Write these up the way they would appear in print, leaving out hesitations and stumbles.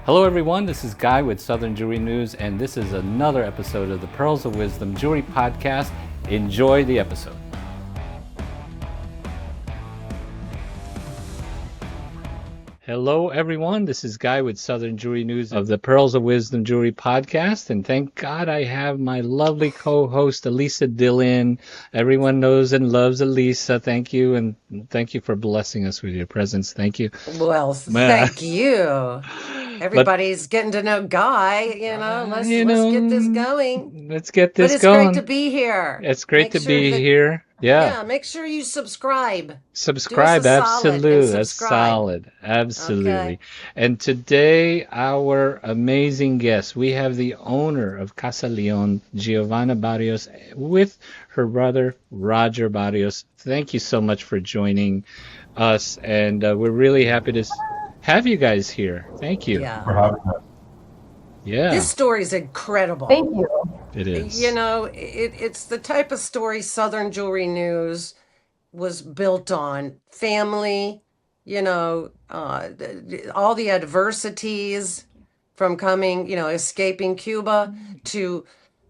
Hello everyone, this is Guy with Southern Jewelry News, and this is another episode of the Pearls of Wisdom Jewelry Podcast. Enjoy the episode. Hello everyone, this is Guy with Southern Jewelry News of the Pearls of Wisdom Jewelry Podcast, and thank God I have my lovely co-host Elesa Dillon. Everyone knows and loves Elesa. Thank you, and thank you for blessing us with your presence. Thank you. Well, thank you. Everybody's getting to know Guy, let's get this going. Let's get But this it's going. great to be here. It's great to be that- here. Yeah. Yeah, make sure you subscribe. Subscribe, Do us a solid and absolutely. That's subscribe. solid. Absolutely. Okay. And today, our amazing guest, we have the owner of Casa Leon, Giovanna Barrios, with her brother, Roger Barrios. Thank you so much for joining us. And we're really happy to have you guys here. Thank you. Yeah. For having us. Yeah, This story's incredible. Thank you. it is. It's the type of story Southern Jewelry News was built on. Family, all the adversities from coming, escaping Cuba to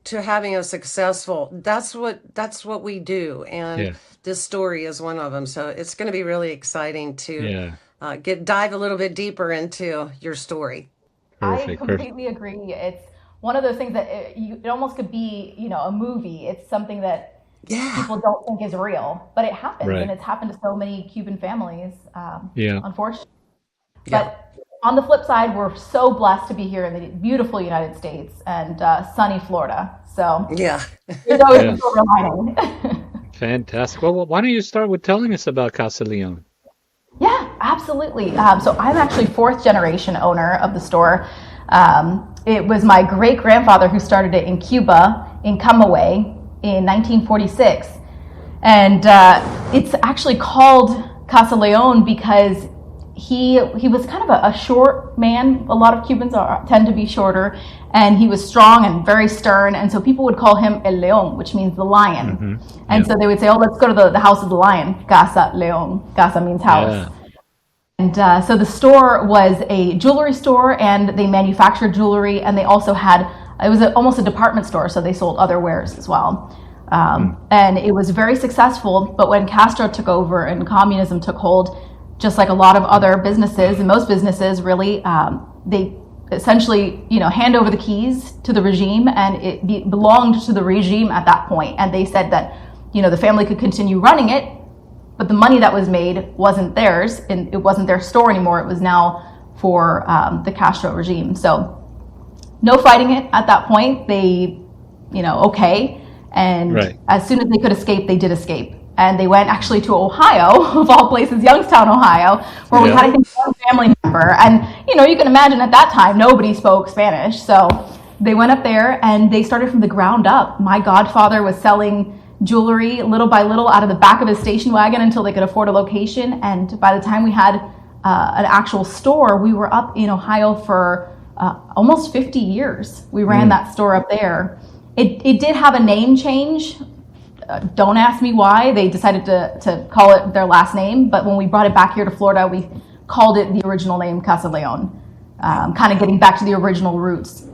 having a successful. That's what we do, and Yeah. this story is one of them. So it's going to be really exciting to Yeah. dive a little bit deeper into your story. I Perfect. completely agree. It's one of those things that it almost could be, a movie. It's something that Yeah. people don't think is real, but it happens, Right. and it's happened to so many Cuban families, Yeah. unfortunately. Yeah. But on the flip side, we're so blessed to be here in the beautiful United States and sunny Florida. So Yeah. there's always Yeah. a silver lining. Fantastic. Well, why don't you start with telling us about Casa Leon? Yeah, absolutely. So I'm actually fourth generation owner of the store. It was my great grandfather who started it in Cuba, in Camagüey, in 1946. And it's actually called Casa Leon because he was kind of a short man. A lot of Cubans tend to be shorter, and he was strong and very stern. And so people would call him El León, which means the lion. Mm-hmm. And so they would say, "Oh, let's go to the house of the lion." Casa Leon. Casa means house. Yeah. And so the store was a jewelry store, and they manufactured jewelry, and they also had, it was almost a department store, so they sold other wares as well. And it was very successful, but when Castro took over and communism took hold, just like a lot of other businesses, and most businesses really, they essentially, hand over the keys to the regime, and it belonged to the regime at that point. And they said that, the family could continue running it, but the money that was made wasn't theirs, and it wasn't their store anymore. It was now for the Castro regime. So no fighting it at that point. They, okay. And Right. as soon as they could escape, they did escape. And they went actually to Ohio, of all places, Youngstown, Ohio, where we Yeah. had a confirmed family member. And, you can imagine at that time, nobody spoke Spanish. So they went up there and they started from the ground up. My godfather was selling jewelry little by little out of the back of his station wagon until they could afford a location. And by the time we had an actual store, we were up in Ohio for almost 50 years. We ran that store up there. It did have a name change. Don't ask me why. They decided to call it their last name. But when we brought it back here to Florida, we called it the original name, Casa Leon, kind of getting back to the original roots.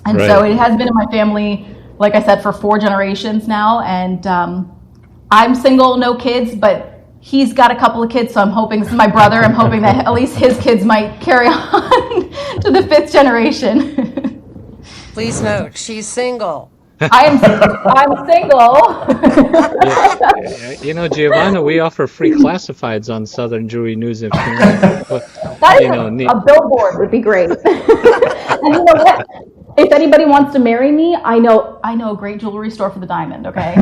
And so it has been in my family, like I said, for 4 generations now. And I'm single, no kids, but he's got a couple of kids. So I'm hoping, this is my brother, I'm hoping that at least his kids might carry on to the 5th generation. Please note, she's single. I'm single. Giovanna, we offer free classifieds on Southern Jewelry News. If you That is a billboard would be great. And you know what? If anybody wants to marry me, I know a great jewelry store for the diamond. Okay.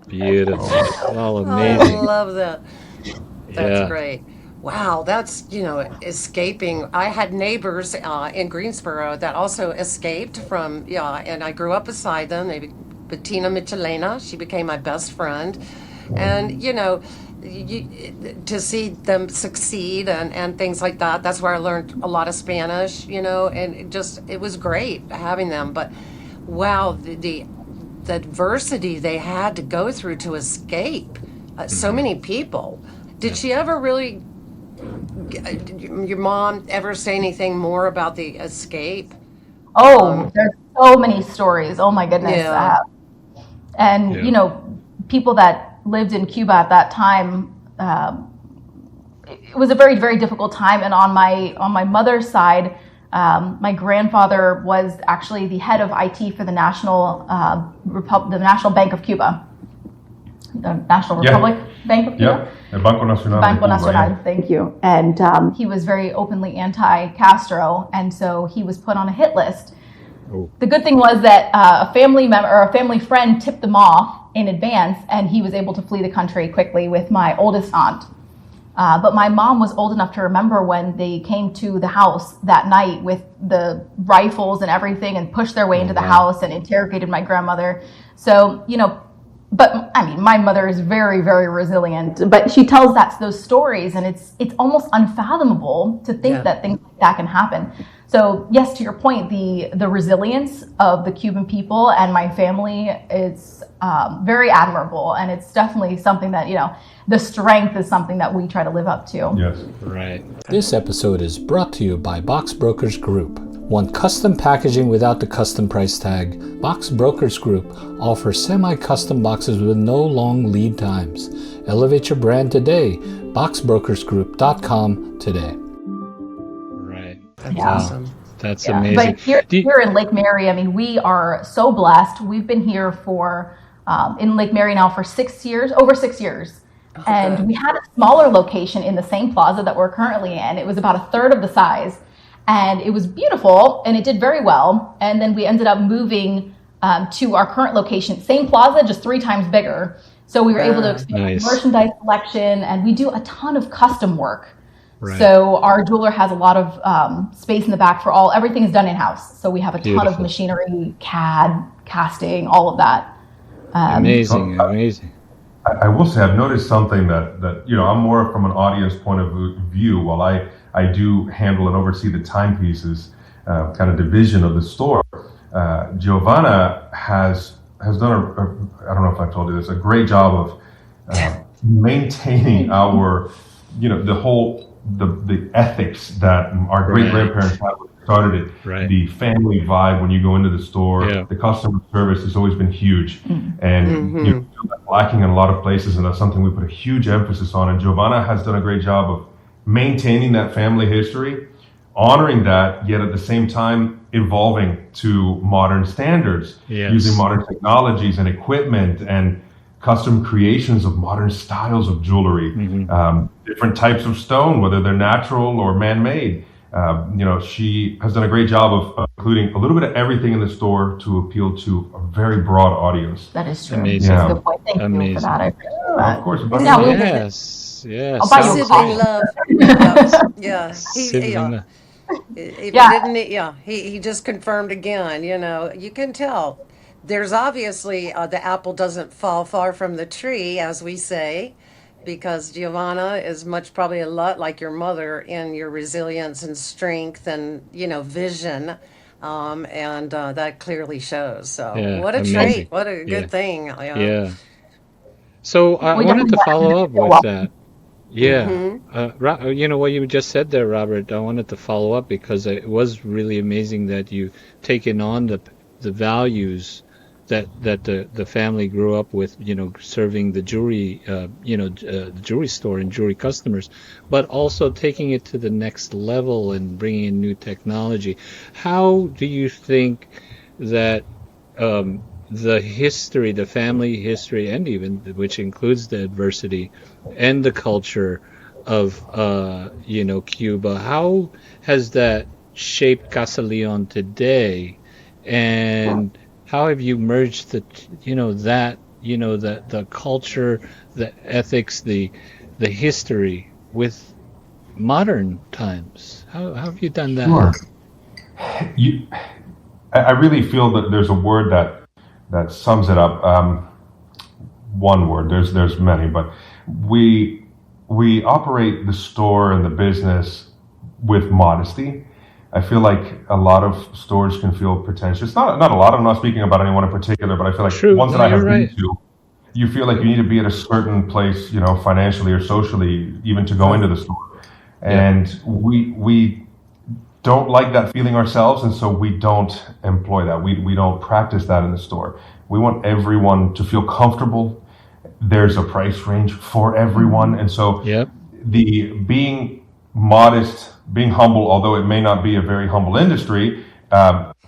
Beautiful. Oh, I amazing. love that. That's Yeah. great. Wow, that's, escaping. I had neighbors in Greensboro that also escaped from, and I grew up beside them. Bettina Michelena, she became my best friend. And, to see them succeed and things like that, that's where I learned a lot of Spanish, and it was great having them. But wow, the adversity they had to go through to escape so many people. Did she ever really your mom ever say anything more about the escape? Oh, there's so many stories. Oh my goodness. Yeah. And, Yeah. people that lived in Cuba at that time, it was a very, very difficult time. And on my mother's side, my grandfather was actually the head of IT for the the National Bank of Cuba, the National Republic Bank of Cuba. Yeah, el Banco Nacional. Banco de Cuba, Nacional, yeah. thank you. And he was very openly anti-Castro, and so he was put on a hit list. Oh. The good thing was that a family member or a family friend tipped them off in advance, and he was able to flee the country quickly with my oldest aunt. But my mom was old enough to remember when they came to the house that night with the rifles and everything and pushed their way into the house and interrogated my grandmother. So, but I mean, my mother is very, very resilient, but she tells those stories, and it's almost unfathomable to think that things like that can happen. So yes, to your point, the resilience of the Cuban people and my family is very admirable, and it's definitely something that, the strength is something that we try to live up to. Yes. Right. This episode is brought to you by Box Brokers Group. Want custom packaging without the custom price tag? Box Brokers Group offers semi-custom boxes with no long lead times. Elevate your brand today. boxbrokersgroup.com today. Right. That's awesome. That's Yeah. amazing. But here in Lake Mary, I mean, we are so blessed. We've been here for in Lake Mary now for over 6 years. And we had a smaller location in the same plaza that we're currently in. It was about a third of the size, and it was beautiful, and it did very well. And then we ended up moving to our current location, same plaza, just 3 times bigger. So we were able to expand Nice. merchandise selection, and we do a ton of custom work. Right. So our jeweler has a lot of space in the back for everything is done in-house. So we have a ton of Beautiful. machinery, CAD, casting, all of that. Amazing. I will say I've noticed something that I'm more from an audience point of view. While I do handle and oversee the timepieces kind of division of the store, Giovanna has done I don't know if I told you this, a great job of maintaining our the ethics that our great grandparents had when they started it. Right. The family vibe when you go into the store, the customer service has always been huge, and lacking in a lot of places, and that's something we put a huge emphasis on. And Giovanna has done a great job of maintaining that family history, honoring that, yet at the same time evolving to modern standards, using modern technologies and equipment and custom creations of modern styles of jewelry, different types of stone, whether they're natural or man-made. She has done a great job of including a little bit of everything in the store to appeal to a very broad audience. That is true. Amazing. That's a good point. Thank you for that. I appreciate that. Of course. Now we'll Yes. I'll buy you a Sibling coffee. love. Yeah. Sibling. He just confirmed again, you can tell. There's obviously the apple doesn't fall far from the tree, as we say, because Giovanna is probably a lot like your mother in your resilience and strength and, vision. And that clearly shows. So what a amazing. trait. What a good thing. Yeah. So I wanted to follow up with that. Yeah. What you just said there, Robert, I wanted to follow up because it was really amazing that you've taken on the values that the family grew up with, serving the jewelry, the jewelry store and jewelry customers, but also taking it to the next level and bringing in new technology. How do you think that the family history, and even which includes the adversity and the culture of Cuba, how has that shaped Casa Leon today, and how have you merged the culture, the ethics, the history with modern times? How have you done that? Sure. I really feel that there's a word that sums it up. One word. There's many, but we operate the store and the business with modesty. I feel like a lot of stores can feel pretentious. Not a lot. I'm not speaking about anyone in particular, but I feel like ones that I have been to, you feel like you need to be at a certain place, financially or socially, even to go into the store. and we don't like that feeling ourselves, and so we don't employ that. We don't practice that in the store. We want everyone to feel comfortable. There's a price range for everyone, and so the being modest, being humble, although it may not be a very humble industry,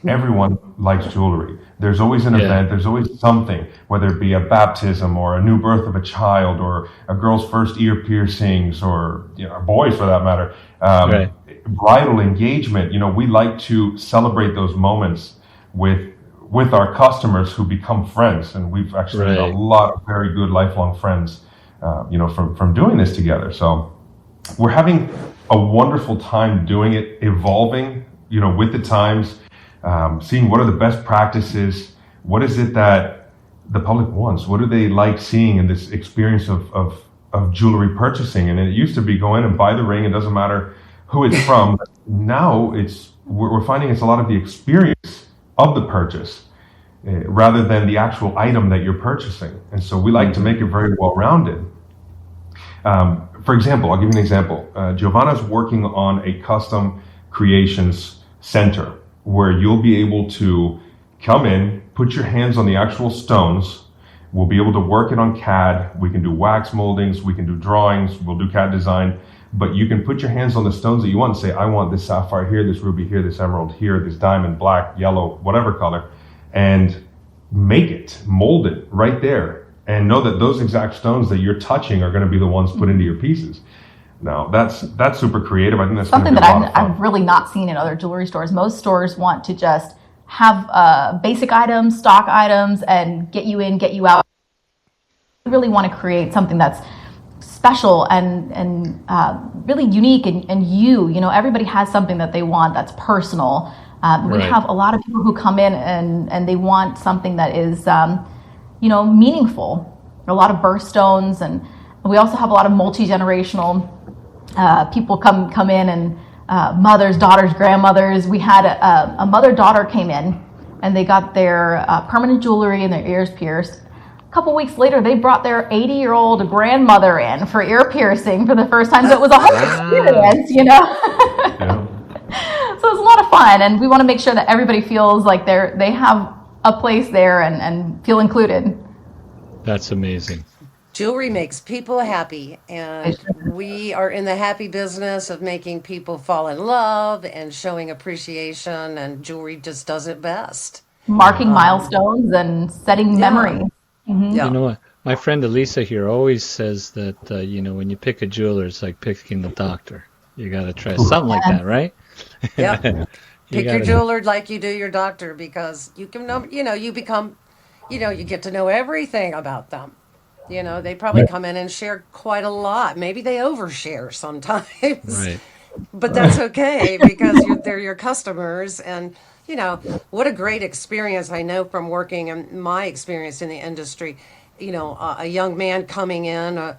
everyone likes jewelry. There's always an event, there's always something, whether it be a baptism or a new birth of a child or a girl's first ear piercings, or a boy's for that matter, bridal engagement. We like to celebrate those moments with our customers who become friends, and we've actually made a lot of very good lifelong friends, from doing this together. So we're having a wonderful time doing it, evolving, with the times, seeing what are the best practices, what is it that the public wants, what do they like seeing in this experience of jewelry purchasing. And it used to be go in and buy the ring, it doesn't matter who it's from. Now we're finding it's a lot of the experience of the purchase, rather than the actual item that you're purchasing. And so we like to make it very well-rounded. For example, I'll give you an example. Giovanna's working on a custom creations center where you'll be able to come in, put your hands on the actual stones. We'll be able to work it on CAD. We can do wax moldings. We can do drawings. We'll do CAD design. But you can put your hands on the stones that you want and say, I want this sapphire here, this ruby here, this emerald here, this diamond, black, yellow, whatever color, and make it, mold it right there. And know that those exact stones that you're touching are going to be the ones put into your pieces. Now, that's super creative. I think that's something that I've really not seen in other jewelry stores. Most stores want to just have basic items, stock items, and get you in, get you out. We really want to create something that's special and really unique. And everybody has something that they want that's personal. We have a lot of people who come in and they want something that is meaningful. A lot of birthstones, and we also have a lot of multi-generational people come in, and mothers, daughters, grandmothers. We had a mother-daughter came in, and they got their permanent jewelry and their ears pierced. A couple weeks later, they brought their 80-year-old grandmother in for ear piercing for the first time. So it was a whole experience, Yeah. So it's a lot of fun, and we want to make sure that everybody feels like they have a place there and feel included. That's amazing. Jewelry makes people happy, and we are in the happy business of making people fall in love and showing appreciation, and jewelry just does it best. Marking milestones and setting memories. Mm-hmm. You know what? My friend Elesa here always says that, when you pick a jeweler, it's like picking the doctor. You got to try something like that, right? Yep. Pick your jeweler like you do your doctor, because you can know, you become, you get to know everything about them. They probably come in and share quite a lot. Maybe they overshare sometimes. Right. But that's okay, because they're your customers. And, what a great experience. I know from working and my experience in the industry, a young man coming in,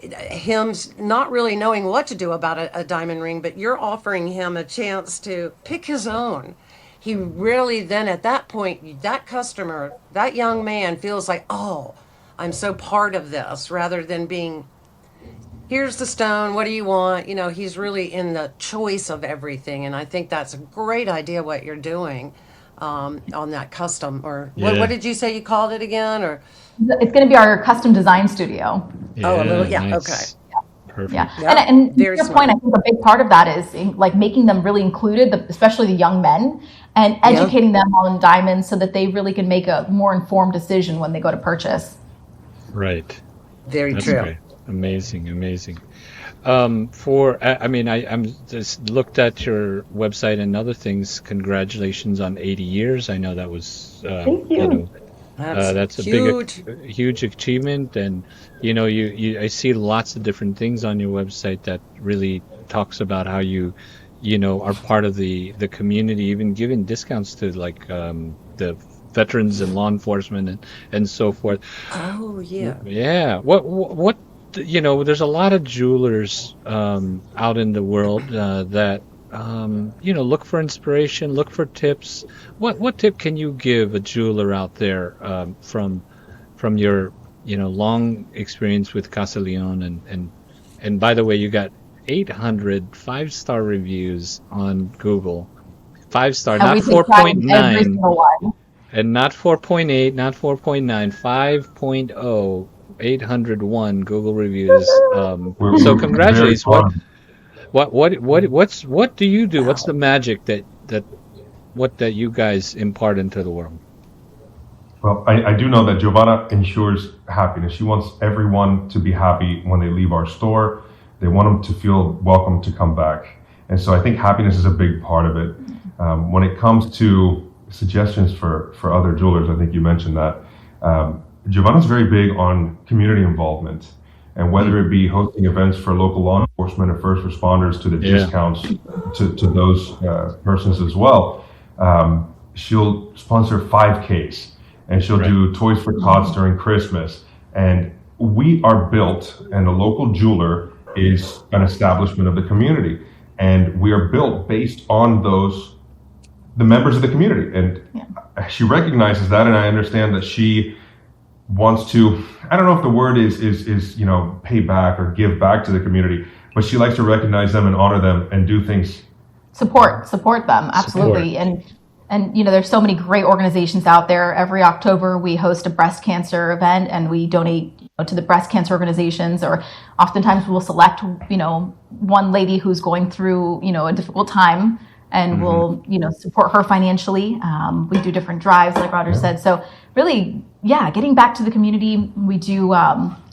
him not really knowing what to do about a diamond ring, but you're offering him a chance to pick his own. He really then at that point, that customer, that young man feels like, oh, I'm so part of this, rather than being, here's the stone, what do you want? He's really in the choice of everything. And I think that's a great idea what you're doing on that custom, or what did you say you called it again? Or it's going to be our custom design studio. Nice. Okay. Perfect. Yeah. And to your point, I think a big part of that is like making them really included, especially the young men, and educating them on diamonds so that they really can make a more informed decision when they go to purchase. Right. Very That's true. Great. Amazing. I'm just looked at your website and other things. Congratulations on 80 years. I know that was, Thank you. That's a huge. huge achievement. And, I see lots of different things on your website that really talks about how you are part of the community, even giving discounts to like the veterans and law enforcement and so forth. Oh, yeah. Yeah. What there's a lot of jewelers out in the world that look for inspiration, look for tips. What tip can you give a jeweler out there from your long experience with Casa Leon, and by the way, you got 800 5-star reviews on Google. 5-star, And not we take pride in every 4.9, single one. and not 4.8, not 4.9, 5.0, 801 Google reviews. So We're very congratulations. fond. What do you do? What's the magic that you guys impart into the world? Well, I do know that Giovanna ensures happiness. She wants everyone to be happy when they leave our store. They want them to feel welcome to come back. And so I think happiness is a big part of it. When it comes to suggestions for other jewelers, I think you mentioned that. Giovanna's very big on community involvement. And whether it be hosting events for local law enforcement or first responders to the discounts to those persons as well, she'll sponsor 5Ks. And she'll do Toys for Tots during Christmas. And we are built, and a local jeweler is an establishment of the community. And we are built based on the members of the community. And she recognizes that, and I understand that she wants to, I don't know if the word is pay back or give back to the community, but she likes to recognize them and honor them and do things. Support them, absolutely. And there's so many great organizations out there. Every October we host a breast cancer event and we donate to the breast cancer organizations, or oftentimes we'll select one lady who's going through a difficult time, and we'll support her financially. We do different drives, like Roger said. So really, getting back to the community. We do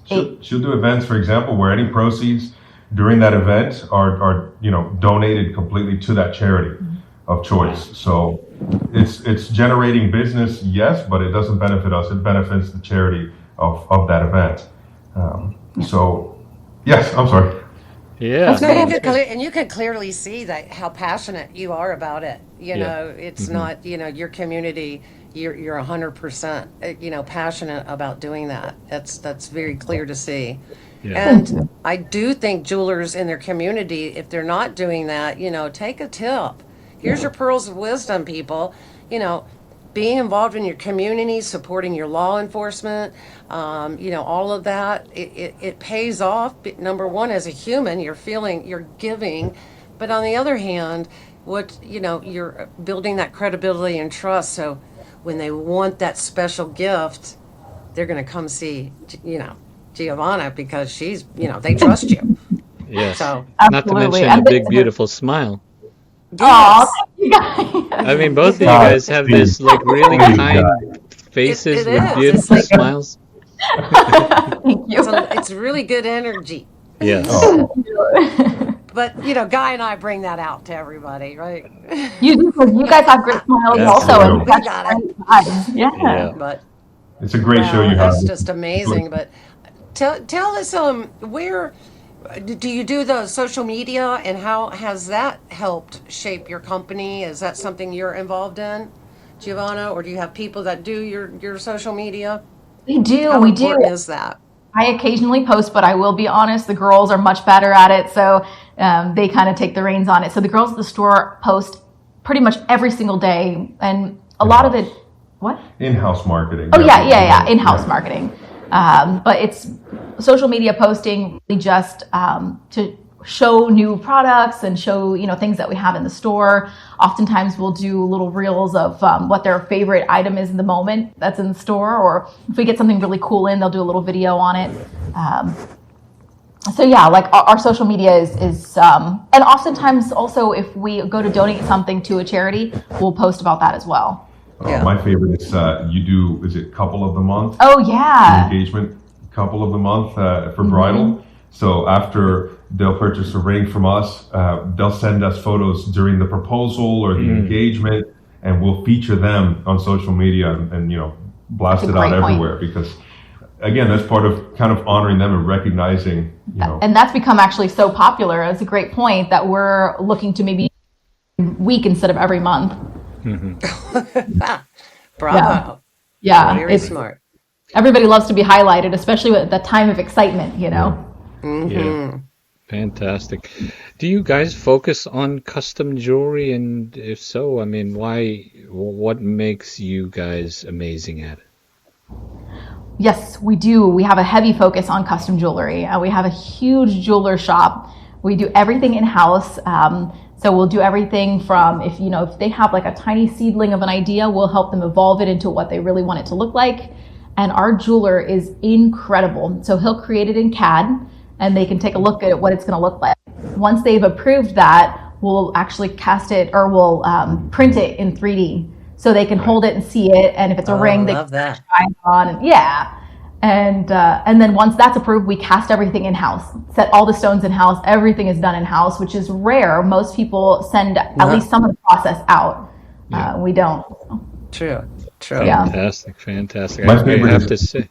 she'll do events, for example, where any proceeds during that event are donated completely to that charity of choice. So it's generating business, yes, but it doesn't benefit us. It benefits the charity of that event. So yes, I'm sorry. Yeah. And you can clearly see that how passionate you are about it. It's not your community. You're 100% passionate about doing that. That's very clear to see. Yeah. And I do think jewelers in their community, if they're not doing that, take a tip. Here's your pearls of wisdom, people. Being involved in your community, supporting your law enforcement, all of that, it pays off. Number one, as a human, you're giving, but on the other hand, you're building that credibility and trust. So when they want that special gift, they're going to come see, Giovanna, because she's, they trust you. Yes. So, not to mention a big, beautiful smile. Yes. I mean, both of you guys have this really kind faces with beautiful smiles. Thank you. It's really good energy. Yes. But Guy and I bring that out to everybody, right? You do, because you guys have great smiles also, and we got it. Yeah. But it's a great show you have. It's just amazing. But tell us, where do you do the social media, and how has that helped shape your company? Is that something you're involved in, Giovanna, or do you have people that do your social media? We do. How important is that? I occasionally post, but I will be honest, the girls are much better at it, so they kind of take the reins on it. So the girls at the store post pretty much every single day, and a lot of it. What? In-house marketing. Oh yeah. In-house marketing. But it's social media posting really just to show new products and show things that we have in the store. Oftentimes we'll do little reels of what their favorite item is in the moment that's in the store, or if we get something really cool in, they'll do a little video on it. So yeah, like our social media is and oftentimes also if we go to donate something to a charity, we'll post about that as well. My favorite is is it couple of the month? Oh yeah. Engagement couple of the month for bridal. So after they'll purchase a ring from us, they'll send us photos during the proposal or the engagement, and we'll feature them on social media and blast it out everywhere, because again, that's part of kind of honoring them and recognizing, And that's become actually so popular. It's a great point that we're looking to maybe week instead of every month. Bravo. Yeah. Very smart. Everybody loves to be highlighted, especially at that time of excitement, Yeah. Fantastic. Do you guys focus on custom jewelry? And if so, I mean, what makes you guys amazing at it? Yes, we do. We have a heavy focus on custom jewelry. We have a huge jeweler shop We do everything in-house. So we'll do everything from if they have like a tiny seedling of an idea, we'll help them evolve it into what they really want it to look like. And our jeweler is incredible. So he'll create it in CAD and they can take a look at what it's going to look like. Once they've approved that, we'll actually cast it or we'll print it in 3D so they can hold it and see it. And if it's a ring, they can try it on. Yeah. And then once that's approved, we cast everything in-house, set all the stones in-house. Everything is done in-house, which is rare. Most people send at least some of the process out. We don't. True. Fantastic. My favorite have is to say,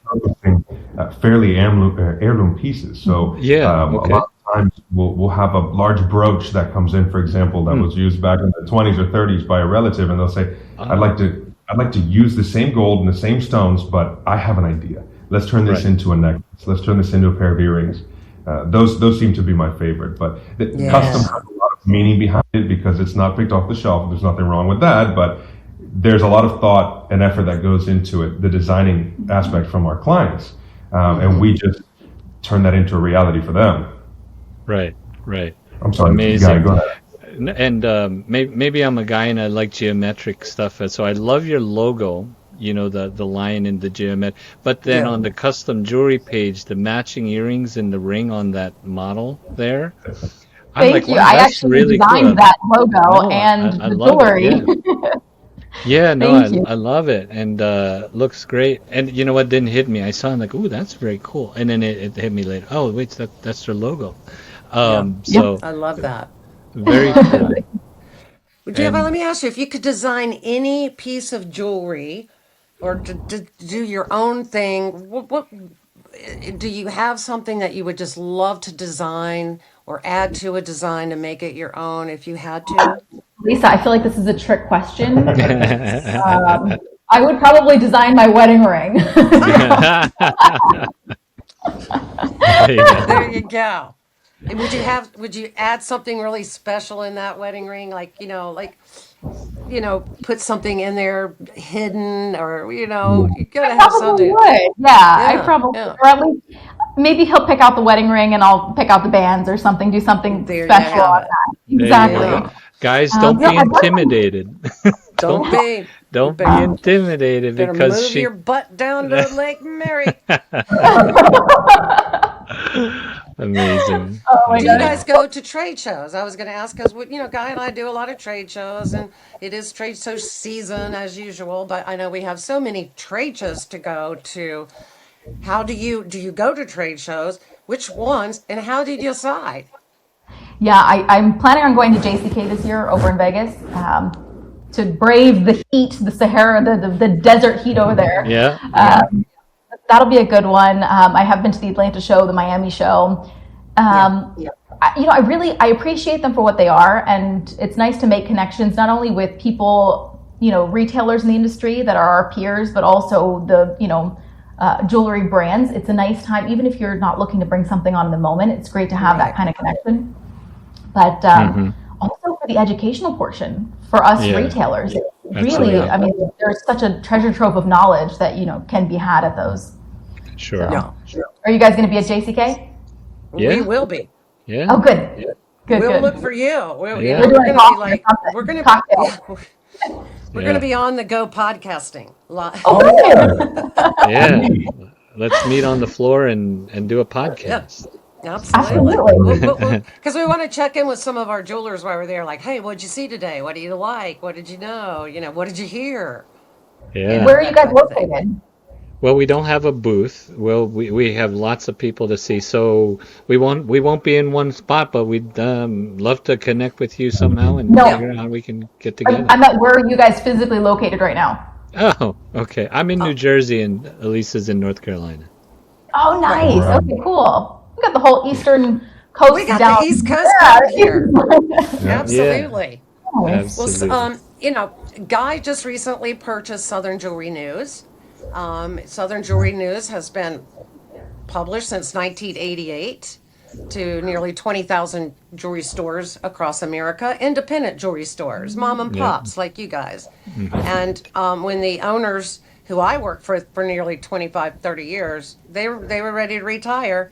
fairly heirloom pieces. So a lot of times we'll have a large brooch that comes in, for example, that was used back in the 20s or 30s by a relative, and they'll say, I'd like to use the same gold and the same stones, but I have an idea. Let's turn this into a necklace. Let's turn this into a pair of earrings. Those seem to be my favorite. But custom has a lot of meaning behind it because it's not picked off the shelf. There's nothing wrong with that, but there's a lot of thought and effort that goes into it, the designing aspect from our clients. And we just turn that into a reality for them. Right. I'm sorry, Amazing. Guy, go ahead. And maybe I'm a guy and I like geometric stuff. So I love your logo, the line and the geomet. But then on the custom jewelry page, the matching earrings and the ring on that model there. Thank you. I actually really designed that logo and the jewelry. I love it, and looks great. And you know what didn't hit me? I saw it like, ooh, that's very cool. And then it hit me later. Oh, wait, that's their logo. So I love that. Very cool. Giovanna, let me ask you, if you could design any piece of jewelry or to do your own thing, what do you have something that you would just love to design or add to a design to make it your own if you had to? Lisa, I feel like this is a trick question. I would probably design my wedding ring. There you go. And would you add something really special in that wedding ring? Put something in there hidden or, you gotta have something. Would. I probably, or at least maybe he'll pick out the wedding ring and I'll pick out the bands or something, do something special on that. Exactly. Guys, don't be intimidated. Don't be intimidated because move your butt down to Lake Mary. Amazing. Do you guys go to trade shows? I was going to ask because Guy and I do a lot of trade shows, and it is trade show season as usual. But I know we have so many trade shows to go to. How do you go to trade shows? Which ones, and how did you decide? Yeah, I'm planning on going to JCK this year over in Vegas to brave the heat, the Sahara, the desert heat over there. That'll be a good one. I have been to the Atlanta show, the Miami show. I appreciate them for what they are, and it's nice to make connections not only with people, retailers in the industry that are our peers, but also the jewelry brands. It's a nice time, even if you're not looking to bring something on in the moment. It's great to have that kind of connection. But also for the educational portion for us retailers, really, there's such a treasure trove of knowledge that can be had at those. Sure. So, are you guys going to be at JCK? We will be. Yeah. Oh, good. We'll look for you. We're going to be on the go podcasting live. Let's meet on the floor and do a podcast. Absolutely. Because we want to check in with some of our jewelers while we're there. Like, hey, what'd you see today? What do you like? What did you know? What did you hear? Yeah. Where are you guys located? Well, we don't have a booth. Well, we have lots of people to see, so we won't be in one spot, but we'd love to connect with you somehow and figure out how we can get together. I'm at where are you guys physically located right now? Oh, okay. I'm in New Jersey and Elisa's in North Carolina. Oh, nice. Okay, cool. We got the whole eastern coast. We got down. the East Coast out here. Absolutely. Absolutely. Well, Guy just recently purchased Southern Jewelry News. Southern Jewelry News has been published since 1988 to nearly 20,000 jewelry stores across America, independent jewelry stores, mom and pops like you guys. And when the owners who I worked for nearly 25, 30 years, they were ready to retire,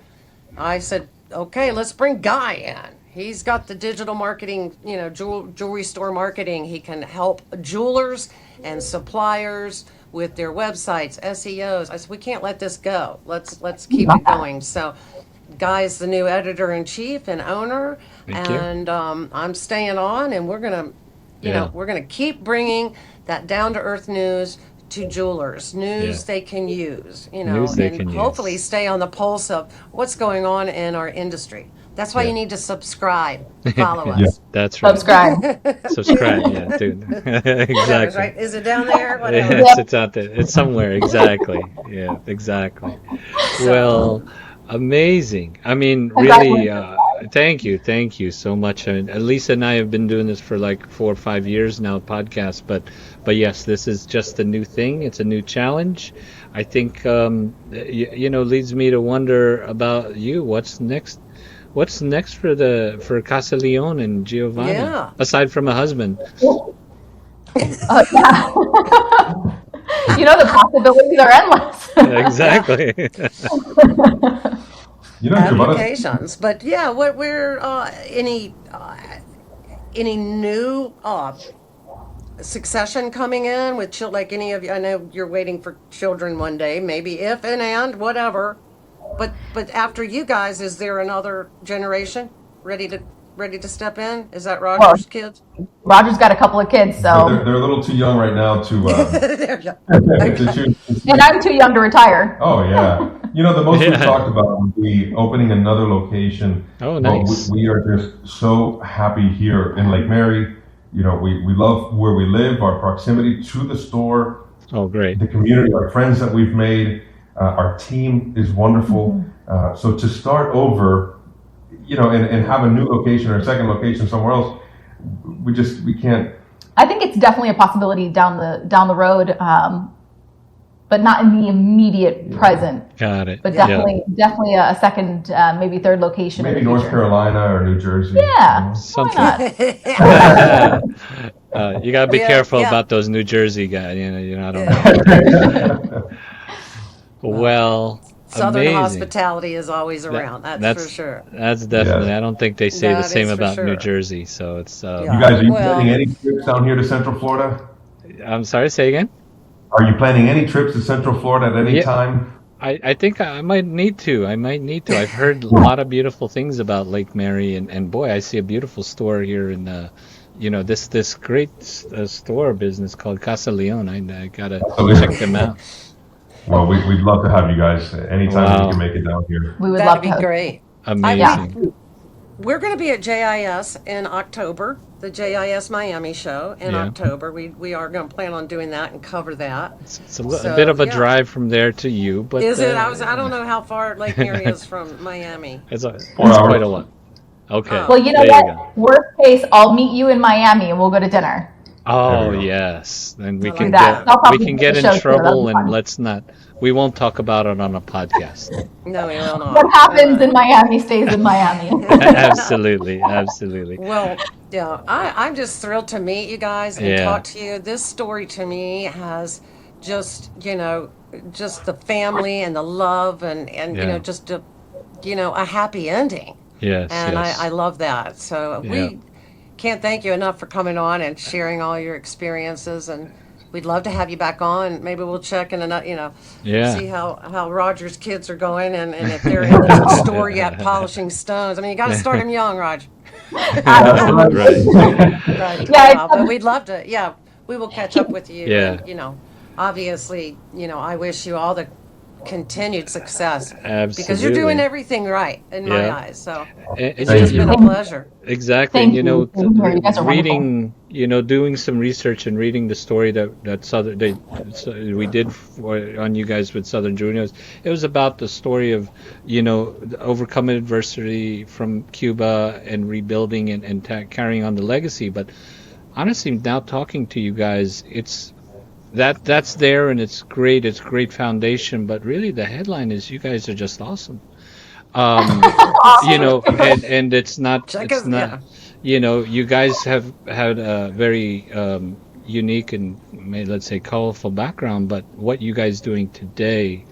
I said, okay, let's bring Guy in. He's got the digital marketing, jewelry store marketing. He can help jewelers and suppliers with their websites, SEOs. I said, we can't let this go. Let's keep it going. So Guy's the new editor in chief and owner, Thank you. and I'm staying on, and Yeah. we're gonna keep bringing that down to earth news to jewelers, news Yeah. they can use, News they and can hopefully use. stay on the pulse of what's going on in our industry. That's why Yeah. you need to subscribe, follow Yeah. us. That's right. Subscribe. Subscribe. Yeah, dude. Whatever, Exactly. right? Is it down there? Whatever. Yes, it's out there. It's somewhere. Exactly. Yeah, exactly. Well, amazing. I mean, really, thank you. Thank you so much. I mean, Elisa and I have been doing this for like 4 or 5 years now, podcast, but yes, this is just a new thing. It's a new challenge. I think, leads me to wonder about you. What's next? What's next for Casa Leon and Giovanna, Yeah. aside from a husband? Yeah. The possibilities are endless. Exactly. Giovanna, Applications, but yeah, what we're any new succession coming in with like any of you? I know you're waiting for children one day, maybe if and whatever. But after you guys, is there another generation ready to step in? Is that Well, Roger's kids? Roger's got a couple of kids, they're, so they're a little too young right now to There you go. to choose. and I'm too young to retire. Oh yeah. The most we've Yeah. talked about would be opening another location. Oh, But nice. we are just so happy here in Lake Mary. We love where we live, our proximity to the store, Oh, great. the community, our friends that we've made. Our team is wonderful. So to start over, and have a new location or a second location somewhere else, we can't. I think it's definitely a possibility down the road, but not in the immediate present. Got it. But Yeah. definitely a second, maybe third location. Maybe in the North future. Carolina or New Jersey. Yeah, why Something. not? You gotta be Yeah, careful yeah. about those New Jersey guys. I don't Yeah. know. Well, Southern amazing. hospitality is always around. That's for sure. That's definitely. Yeah. I don't think they say the That same is for about New sure. Jersey. So it's. Yeah. You guys, are you Well- planning any trips down here to Central Florida? I'm sorry. Say again. Are you planning any trips to Central Florida at any Yeah. time? I think I might need to. I've heard a lot of beautiful things about Lake Mary, and boy, I see a beautiful store here in this great store business called Casa Leon. I gotta check them out. Well, we'd love to have you guys anytime Wow. you can make it down here. We would That'd love be to. great. Amazing. We're going to be at JIS in October, the JIS Miami show in Yeah. October. We are going to plan on doing that and cover that. It's a So, bit of a yeah. drive from there to you, but Is it? I don't know how far Lake Mary is from Miami. It's 4 hours. quite a lot. Okay. Oh. Well, you know there what? you go. Worst case, I'll meet you in Miami and we'll go to dinner. Oh There we go. yes, then we I can like that. I'll we probably can do get the in show too. That'll trouble, be and fun. let's not. We won't talk about it on a podcast. No, we will not. What happens in Miami stays in Miami. Absolutely, absolutely. Well, yeah, I'm just thrilled to meet you guys and Yeah. talk to you. This story to me has just, just the family and the love and Yeah. just a happy ending. Yes, And yes. I love that. So Yeah. we can't thank you enough for coming on and sharing all your experiences. And we'd love to have you back on. Maybe we'll check in another, Yeah. see how Roger's kids are going and if they're in the store yet polishing stones. I mean, you got to start them young, Roger. Right. Right. Yeah, But we'd love to. Yeah, we will catch up with you. Yeah. And, obviously, I wish you all the continued success because you're doing Absolutely. everything right in my Yeah. eyes. So And- it's Thank just you. been a pleasure. Exactly. Thank And, you. Thank you. You guys are reading, doing some research and reading the story we did on you guys with Southern Juniors. It was about the story of, overcoming adversity from Cuba and rebuilding and carrying on the legacy. But honestly, now talking to you guys, that's there and it's great. It's a great foundation. But really, the headline is you guys are just awesome. And it's not, Check it's us- not, you guys have had a very unique and let's say colorful background, but what you guys doing today,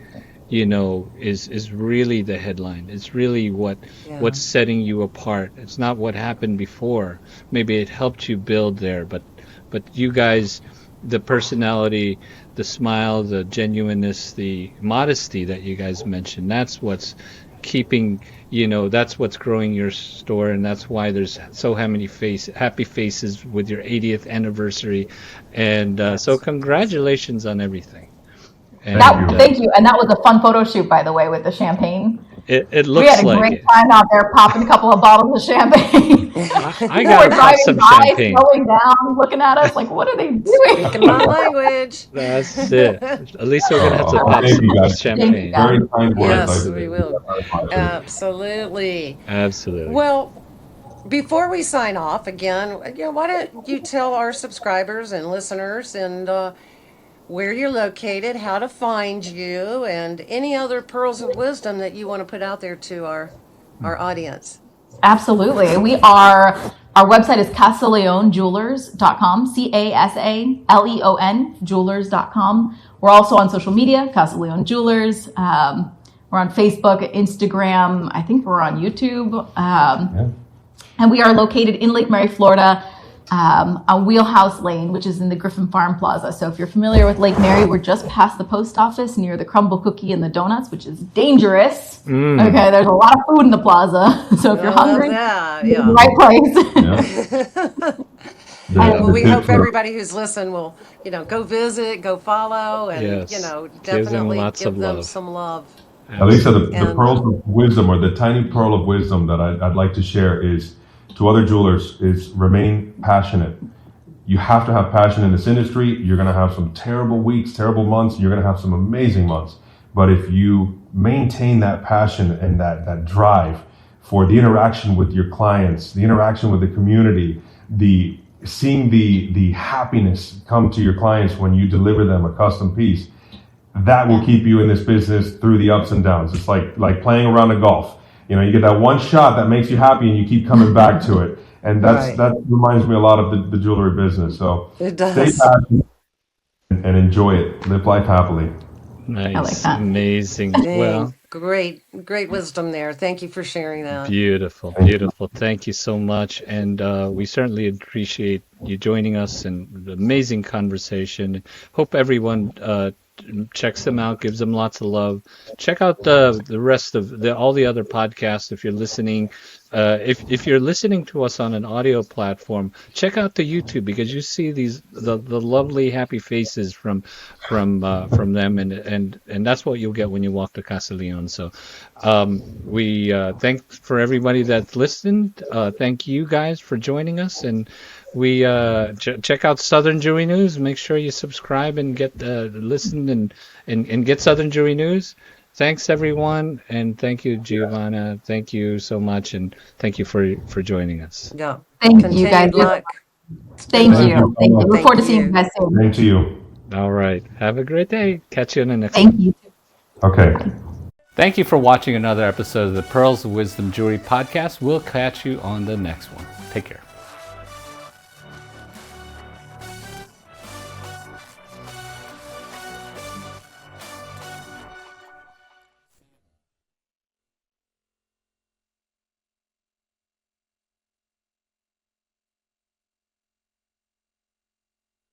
is really the headline. It's really what's setting you apart. It's not what happened before. Maybe it helped you build there, but you guys, the personality, the smile, the genuineness, the modesty that you guys mentioned, that's what's keeping, that's what's growing your store, and that's why there's so many happy faces with your 80th anniversary. And so congratulations on everything. And, thank you. And that was a fun photo shoot, by the way, with the champagne. It looks like we had a great time out there popping a couple of bottles of champagne. I got to pop some champagne. Slowing down, looking at us like, what are they doing? Speaking my language. That's it. At least we're going to have to pop some champagne. Very kind words. Yes, we will. Absolutely. Well, before we sign off again, why don't you tell our subscribers and listeners and where you're located, how to find you, and any other pearls of wisdom that you want to put out there to our audience. Absolutely. Our website is casaleonjewelers.com, CASALEON jewelers.com. We're also on social media, Casa Leon Jewelers. We're on Facebook, Instagram. I think we're on YouTube. And we are located in Lake Mary, Florida, on Wheelhouse Lane, which is in the Griffin Farm Plaza. So if you're familiar with Lake Mary, we're just past the post office near the Crumble Cookie and the Donuts, which is dangerous. Okay, there's a lot of food in the plaza. So if you're hungry, you're in the right place. Well, we hope everybody who's listened will, go visit, go follow, and, definitely give them some love. Elesa, the pearls of wisdom, or the tiny pearl of wisdom that I'd like to share is, to other jewelers, is remain passionate. You have to have passion in this industry. You're going to have some terrible weeks, terrible months. You're going to have some amazing months. But if you maintain that passion and that drive for the interaction with your clients, the interaction with the community, seeing the happiness come to your clients when you deliver them a custom piece, that will keep you in this business through the ups and downs. It's like playing around a golf. You get that one shot that makes you happy, and you keep coming back to it. And that reminds me a lot of the jewelry business. So it does. Stay passionate and enjoy it. Live life happily. Nice. I like that. Amazing. Well, great wisdom there. Thank you for sharing that. Beautiful. Thank you so much. And we certainly appreciate you joining us and the amazing conversation. Hope everyone checks them out, gives them lots of love. Check out the rest of all the other podcasts if you're listening. If you're listening to us on an audio platform, check out the YouTube, because you see the lovely happy faces from them, and that's what you'll get when you walk to Casa Leon. So we thank for everybody that listened. Thank you guys for joining us, and we check out Southern Jewelry News. Make sure you subscribe and get listen and get Southern Jewelry News. Thanks everyone, and thank you, Giovanna. Thank you so much, and thank you for joining us. Yeah. Thank you guys. Luck. Thank you. Look forward to seeing you guys soon. Thank you. All right. Have a great day. Catch you in the next Thank one. you. Okay. Thank you for watching another episode of the Pearls of Wisdom Jewelry Podcast. We'll catch you on the next one. Take care.